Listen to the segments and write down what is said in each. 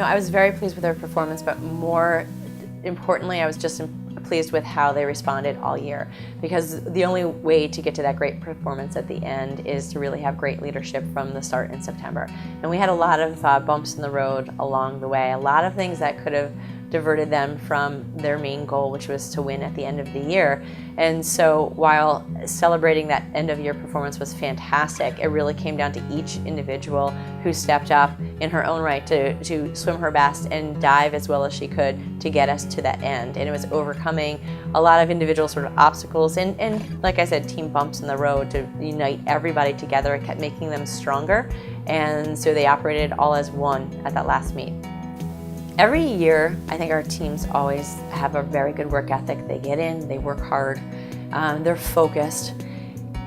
I was very pleased with their performance, but more importantly, I was just pleased with how they responded all year, because the only way to get to that great performance at the end is to really have great leadership from the start in September. And we had a lot of bumps in the road along the way, a lot of things that could have diverted them from their main goal, which was to win at the end of the year. And so while celebrating that end of year performance was fantastic, it really came down to each individual who stepped up in her own right to swim her best and dive as well as she could to get us to that end. And it was overcoming a lot of individual sort of obstacles and like I said, team bumps in the road to unite everybody together. It kept making them stronger, and so they operated all as one at that last meet. Every year, I think our teams always have a very good work ethic. They get in, they work hard, they're focused.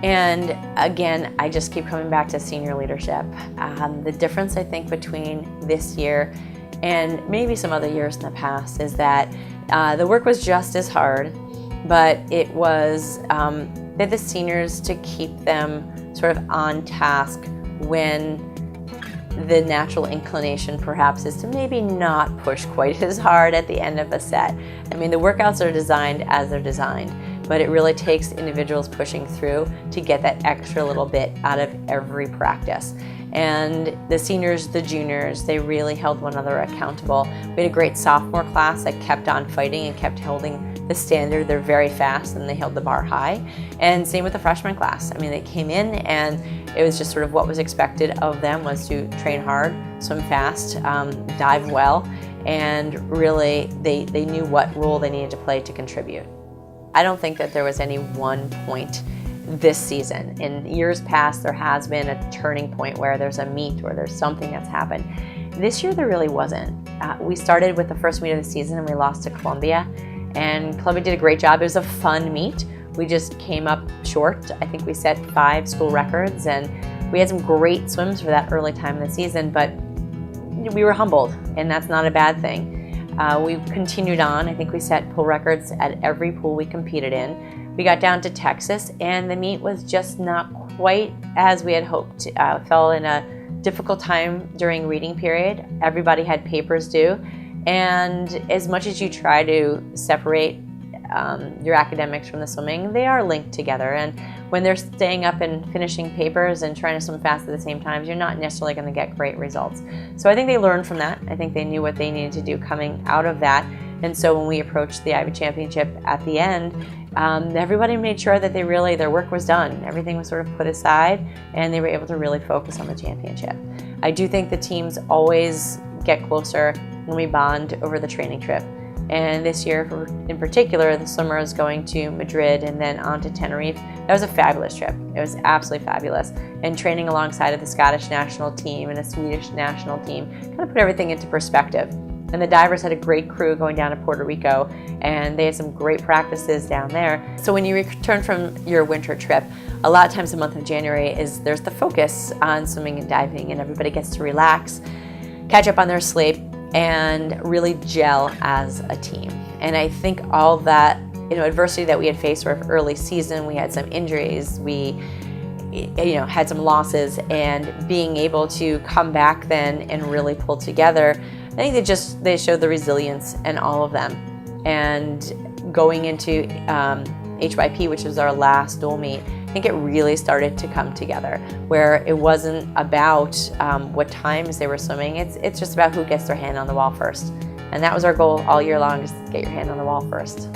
And again, I just keep coming back to senior leadership. The difference, I think, between this year and maybe some other years in the past is that the work was just as hard, but it was for the seniors to keep them sort of on task when the natural inclination perhaps is to maybe not push quite as hard at the end of a set. I mean, the workouts are designed as they're designed, but it really takes individuals pushing through to get that extra little bit out of every practice. And the seniors, the juniors, they really held one another accountable. We had a great sophomore class that kept on fighting and kept holding the standard. They're very fast and they held the bar high. And same with the freshman class. I mean, they came in and it was just sort of what was expected of them was to train hard, swim fast, dive well, and really they knew what role they needed to play to contribute. I don't think that there was any one point this season. In years past, there has been a turning point where there's a meet or there's something that's happened. This year, there really wasn't. We started with the first meet of the season and we lost to Columbia, and Columbia did a great job. It was a fun meet. We just came up short. I think we set 5 school records, and we had some great swims for that early time in the season, but we were humbled, and that's not a bad thing. We continued on. I think we set pool records at every pool we competed in. We got down to Texas, and the meet was just not quite as we had hoped. Fell in a difficult time during reading period. Everybody had papers due, and as much as you try to separate your academics from the swimming, they are linked together. And when they're staying up and finishing papers and trying to swim fast at the same time, you're not necessarily going to get great results. So I think they learned from that. I think they knew what they needed to do coming out of that. And so when we approached the Ivy Championship at the end, everybody made sure that their work was done. Everything was sort of put aside, and they were able to really focus on the championship. I do think the teams always get closer when we bond over the training trip. And this year, in particular, the swimmer is going to Madrid and then on to Tenerife. That was a fabulous trip. It was absolutely fabulous. And training alongside of the Scottish national team and a Swedish national team kind of put everything into perspective. And the divers had a great crew going down to Puerto Rico, and they had some great practices down there. So when you return from your winter trip, a lot of times the month of January there's the focus on swimming and diving, and everybody gets to relax, catch up on their sleep, and really gel as a team. And I think all that adversity that we had faced sort of early season, we had some injuries, we had some losses, and being able to come back then and really pull together, I think they showed the resilience in all of them. And going into HYP, which was our last dual meet, I think it really started to come together, where it wasn't about what times they were swimming. It's just about who gets their hand on the wall first. And that was our goal all year long, is to get your hand on the wall first.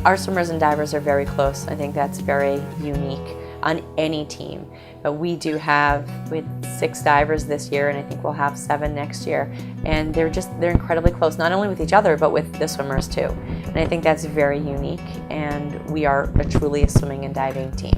Our swimmers and divers are very close. I think that's very unique on any team. But we do have 6 divers this year, and I think we'll have 7 next year. And they're incredibly close, not only with each other, but with the swimmers too. And I think that's very unique, and we are truly a swimming and diving team.